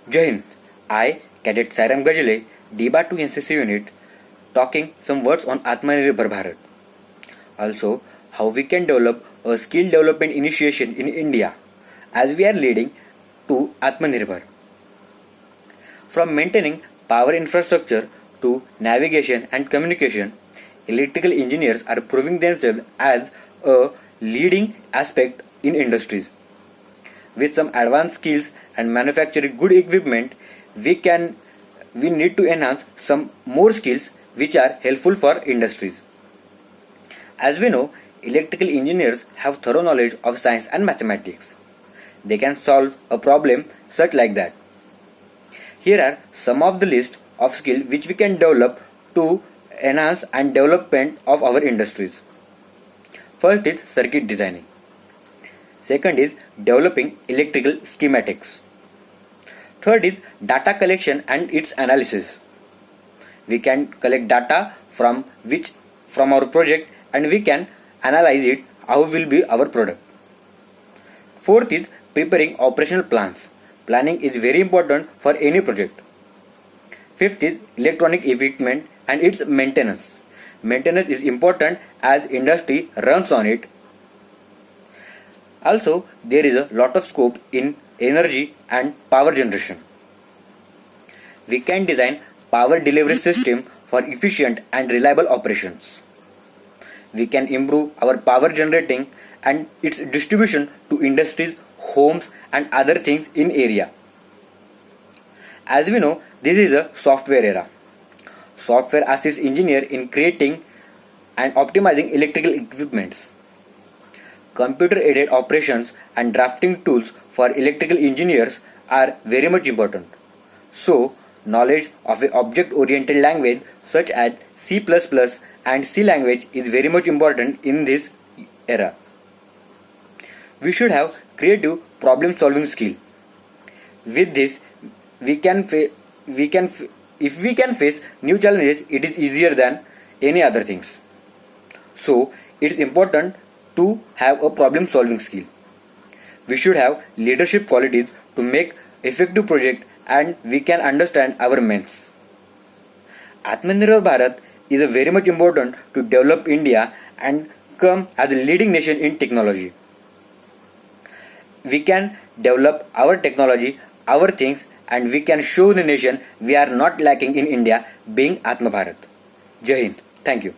Jai Hind. I, Cadet Sairam Gajale, DBA 2 NCC unit, talking some words on Atmanirbhar Bharat. Also, how we can develop a skill development initiation in India as we are leading to Atmanirbhar. From maintaining power infrastructure to navigation and communication, electrical engineers are proving themselves as a leading aspect in industries. With some advanced skills and manufacturing good equipment, we need to enhance some more skills which are helpful for industries. As we know, electrical engineers have thorough knowledge of science and mathematics. They can solve a problem such like that. Here are some of the list of skills which we can develop to enhance and development of our industries. First is circuit designing. Second is developing electrical schematics. Third is data collection and its analysis. We can collect data from our project and we can analyze it how will be our product. Fourth is preparing operational plans. Planning is very important for any project. Fifth is electronic equipment and its maintenance. Maintenance is important as industry runs on it. Also, there is a lot of scope in energy and power generation. We can design power delivery system for efficient and reliable operations. We can improve our power generating and its distribution to industries, homes and other things in area. As we know, this is a software era. Software assists engineer in creating and optimizing electrical equipments. Computer-aided operations and drafting tools for electrical engineers are very much important. So, knowledge of an object-oriented language such as C++ and C language is very much important in this era. We should have creative problem-solving skill. With this, if we can face new challenges, it is easier than any other things. So, it is important to have a problem solving skill. We should have leadership qualities to make effective project and we can understand our mains. Atmanirbhar Bharat is a very much important to develop India and come as a leading nation in technology. We can develop our technology, our things and we can show the nation we are not lacking in India being Atma Bharat. Jai Hind. Thank you.